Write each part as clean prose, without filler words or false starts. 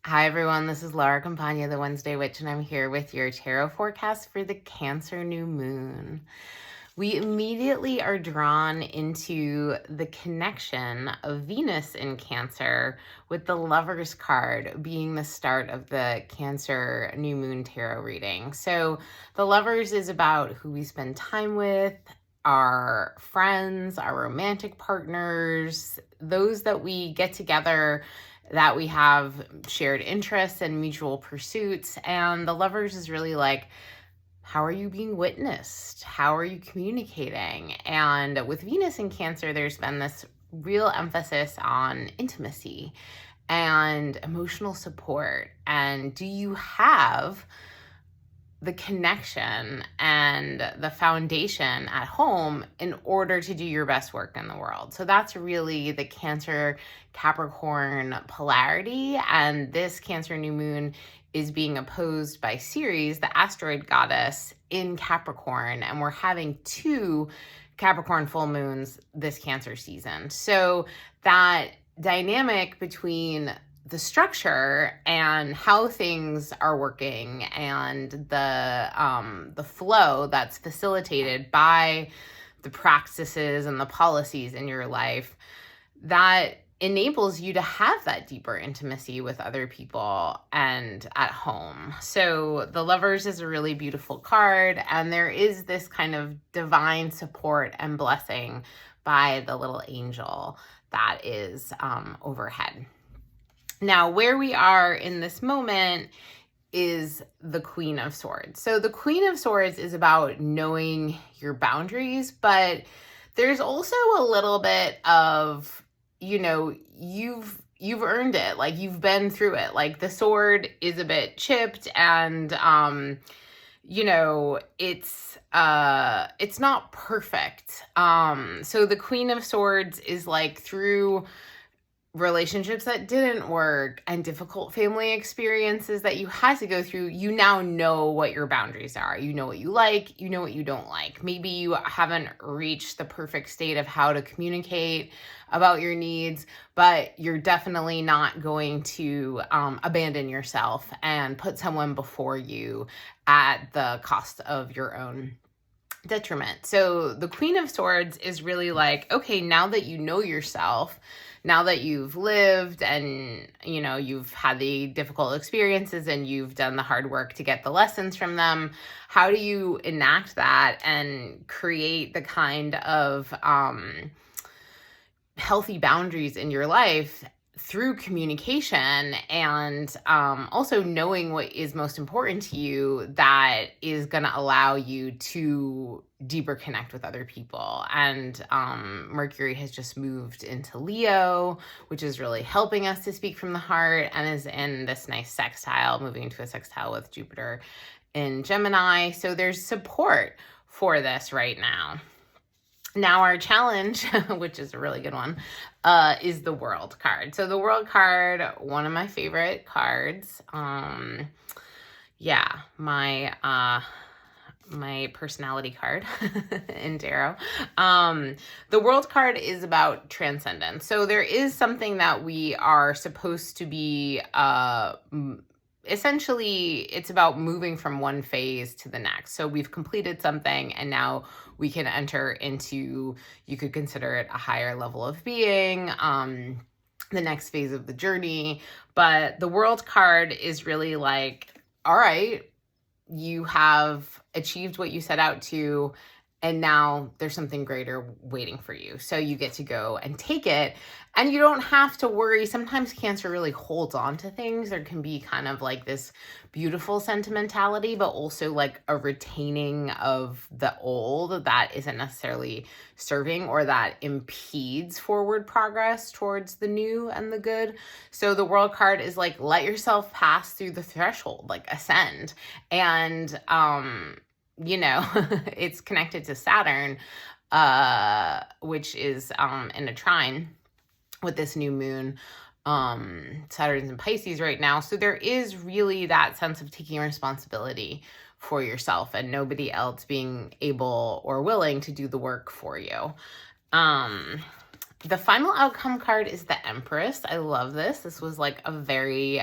Hi everyone, this is Laura Campagna, the Wednesday Witch, and I'm here with your tarot forecast for the Cancer new moon. We immediately are drawn into the connection of Venus in Cancer with the Lovers card being the start of the Cancer new moon tarot reading. So the Lovers is about who we spend time with, our friends, our romantic partners, those that we get together, that we have shared interests and mutual pursuits. And the Lovers is really like, how are you being witnessed? How are you communicating? And with Venus in Cancer, there's been this real emphasis on intimacy and emotional support. And do you have the connection and the foundation at home in order to do your best work in the world? So that's really the Cancer Capricorn polarity. And this Cancer new moon is being opposed by Ceres, the asteroid goddess, in Capricorn. And we're having 2 Capricorn full moons this Cancer season. So that dynamic between the structure and how things are working and the flow that's facilitated by the practices and the policies in your life, that enables you to have that deeper intimacy with other people and at home. So the Lovers is a really beautiful card, and there is this kind of divine support and blessing by the little angel that is overhead. Now, where we are in this moment is the Queen of Swords. So the Queen of Swords is about knowing your boundaries, but there's also a little bit of, you've earned it. Like, you've been through it. Like, the sword is a bit chipped, and it's not perfect. So the Queen of Swords is like, through relationships that didn't work and difficult family experiences that you had to go through, you now know what your boundaries are. You know what you like, you know what you don't like. Maybe you haven't reached the perfect state of how to communicate about your needs, but you're definitely not going to abandon yourself and put someone before you at the cost of your own detriment. So the Queen of Swords is really like, okay, now that you know yourself, now that you've lived and, you've had the difficult experiences and you've done the hard work to get the lessons from them, how do you enact that and create the kind of healthy boundaries in your life through communication and also knowing what is most important to you, that is going to allow you to deeper connect with other people. And Mercury has just moved into Leo, which is really helping us to speak from the heart, and is in this nice sextile, moving into a sextile with Jupiter in Gemini. So there's support for this right now. Now our challenge, which is a really good one, is the World card. So the World card, one of my favorite cards. My personality card in tarot. The World card is about transcendence. So there is something that we are supposed to be essentially, it's about moving from one phase to the next. So we've completed something, and now we can enter into, you could consider it a higher level of being, the next phase of the journey. But the World card is really like, all right, you have achieved what you set out to, and now there's something greater waiting for you. So you get to go and take it, and you don't have to worry. Sometimes Cancer really holds on to things. There can be kind of like this beautiful sentimentality, but also like a retaining of the old that isn't necessarily serving, or that impedes forward progress towards the new and the good. So the World card is like, let yourself pass through the threshold, like ascend. And it's connected to Saturn, which is in a trine with this new moon. Saturn's in Pisces right now. So there is really that sense of taking responsibility for yourself and nobody else being able or willing to do the work for you. The final outcome card is the Empress. I love this. This was like a very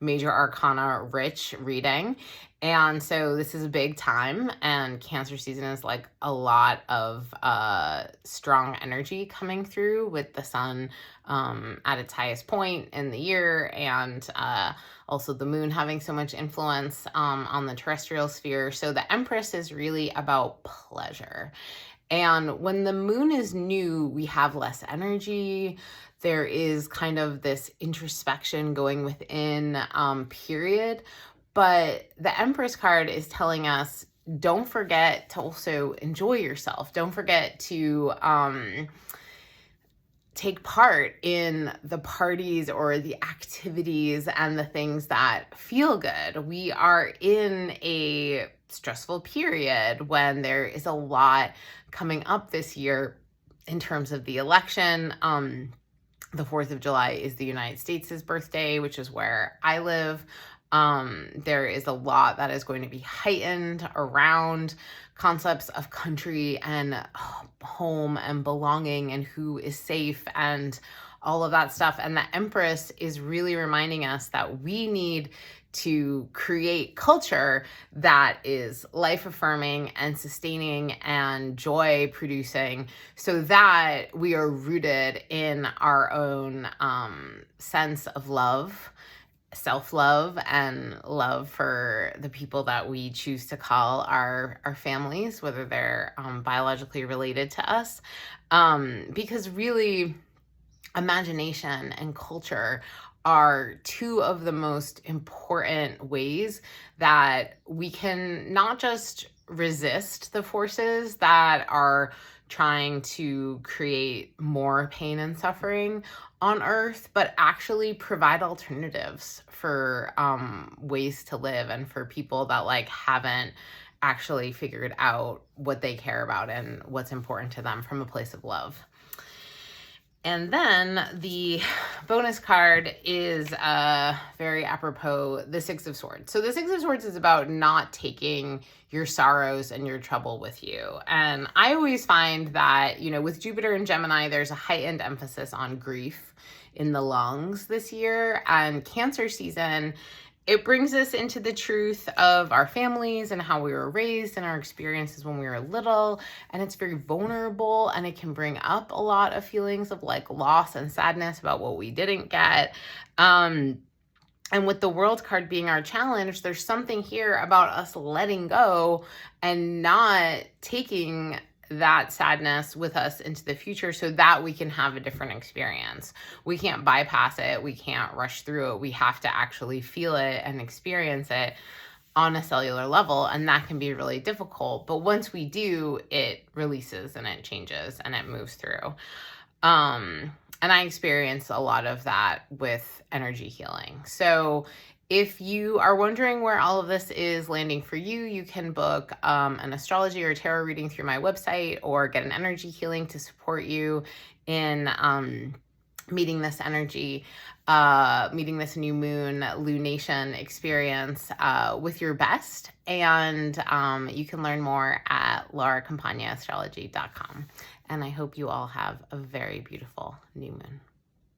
major arcana rich reading. And so this is a big time, and Cancer season is like a lot of strong energy coming through with the sun at its highest point in the year, and also the moon having so much influence on the terrestrial sphere. So the Empress is really about pleasure. And when the moon is new, we have less energy. There is kind of this introspection going within period. But the Empress card is telling us, don't forget to also enjoy yourself. Don't forget to take part in the parties or the activities and the things that feel good. We are in a stressful period when there is a lot coming up this year in terms of the election. The 4th of July is the United States' birthday, which is where I live. There is a lot that is going to be heightened around concepts of country and home and belonging and who is safe and all of that stuff. And the Empress is really reminding us that we need to create culture that is life affirming and sustaining and joy producing, so that we are rooted in our own sense of love, self-love, and love for the people that we choose to call our families, whether they're biologically related to us. Because really, imagination and culture are two of the most important ways that we can not just resist the forces that are trying to create more pain and suffering on Earth, but actually provide alternatives for ways to live, and for people that like haven't actually figured out what they care about and what's important to them from a place of love. And then the bonus card is very apropos, the Six of Swords. So the Six of Swords is about not taking your sorrows and your trouble with you. And I always find that, you know, with Jupiter and Gemini, there's a heightened emphasis on grief in the lungs this year. And Cancer season, it brings us into the truth of our families and how we were raised and our experiences when we were little. And it's very vulnerable, and it can bring up a lot of feelings of like loss and sadness about what we didn't get. And with the World card being our challenge, there's something here about us letting go and not taking that sadness with us into the future so that we can have a different experience. We can't bypass it. We can't rush through it. We have to actually feel it and experience it on a cellular level. And that can be really difficult. But once we do, it releases and it changes and it moves through. And I experience a lot of that with energy healing. So if you are wondering where all of this is landing for you, you can book an astrology or tarot reading through my website, or get an energy healing to support you in meeting this energy, meeting this new moon lunation experience with your best. And you can learn more at lauracampagnastrology.com. And I hope you all have a very beautiful new moon.